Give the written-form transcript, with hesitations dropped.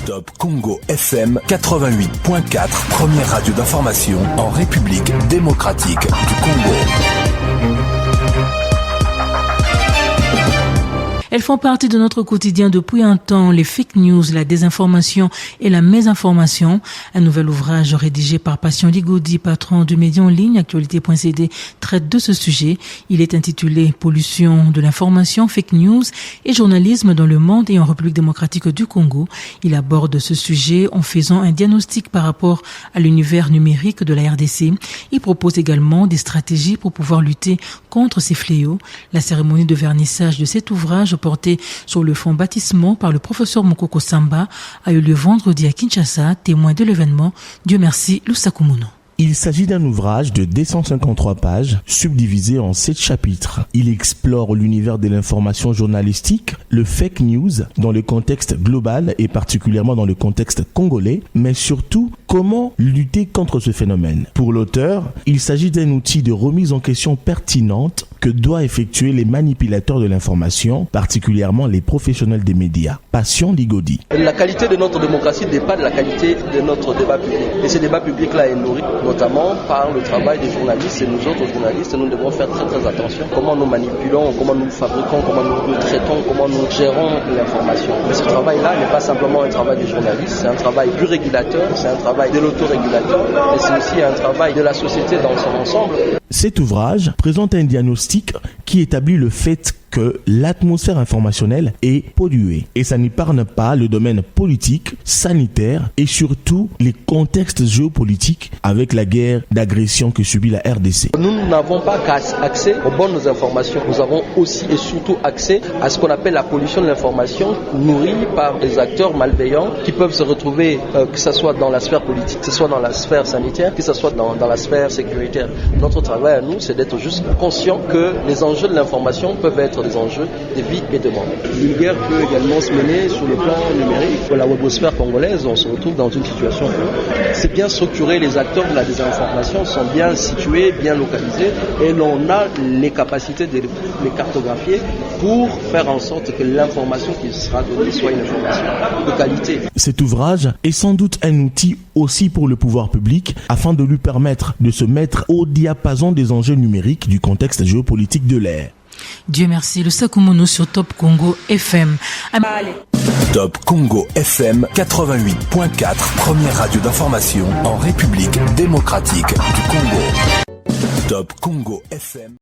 Top Congo FM 88.4, première radio d'information en République démocratique du Congo. Elles font partie de notre quotidien depuis un temps, les fake news, la désinformation et la mésinformation. Un nouvel ouvrage rédigé par Patient Ligodi, patron du média en ligne Actualité.cd, traite de ce sujet. Il est intitulé Pollution de l'information, fake news et journalisme dans le monde et en République démocratique du Congo. Il aborde ce sujet en faisant un diagnostic par rapport à l'univers numérique de la RDC. Il propose également des stratégies pour pouvoir lutter contre ces fléaux. La cérémonie de vernissage de cet ouvrage porté sur le fond baptismant par le professeur Mukoko Samba a eu lieu vendredi à Kinshasa, témoin de l'événement. Dieu merci, Lusakumuno. Il s'agit d'un ouvrage de 253 pages, subdivisé en 7 chapitres. Il explore l'univers de l'information journalistique, le fake news dans le contexte global et particulièrement dans le contexte congolais, mais surtout comment lutter contre ce phénomène. Pour l'auteur, il s'agit d'un outil de remise en question pertinente que doivent effectuer les manipulateurs de l'information, particulièrement les professionnels des médias. Patient Ligodi. La qualité de notre démocratie dépend de la qualité de notre débat public. Et ce débat public-là est nourri notamment par le travail des journalistes. Et nous autres journalistes, nous devons faire très très attention comment nous manipulons, comment nous fabriquons, comment nous traitons, comment nous gérons l'information. Mais ce travail-là n'est pas simplement un travail des journalistes, c'est un travail du régulateur, c'est un travail de l'autorégulateur, et c'est aussi un travail de la société dans son ensemble. Cet ouvrage présente un diagnostic qui établit le fait que l'atmosphère informationnelle est polluée. Et ça n'épargne pas le domaine politique, sanitaire et surtout les contextes géopolitiques avec la guerre d'agression que subit la RDC. Nous n'avons pas accès aux bonnes informations. Nous avons aussi et surtout accès à ce qu'on appelle la pollution de l'information nourrie par des acteurs malveillants qui peuvent se retrouver, que ce soit dans la sphère politique, que ce soit dans la sphère sanitaire, que ce soit dans la sphère sécuritaire. Notre travail à nous, c'est d'être juste conscient que les enjeux de l'information peuvent être des enjeux de vie et de mort. Une guerre peut également se mener sur le plan numérique. Pour la webosphère congolaise, on se retrouve dans une situation où c'est bien structuré, les acteurs de la désinformation sont bien situés, bien localisés et l'on a les capacités de les cartographier pour faire en sorte que l'information qui sera donnée soit une information de qualité. Cet ouvrage est sans doute un outil aussi pour le pouvoir public afin de lui permettre de se mettre au diapason des enjeux numériques du contexte géopolitique de l'ère. Dieu merci, le Sakumuno sur Top Congo FM. Top Congo FM 88.4, première radio d'information en République démocratique du Congo. Top Congo FM.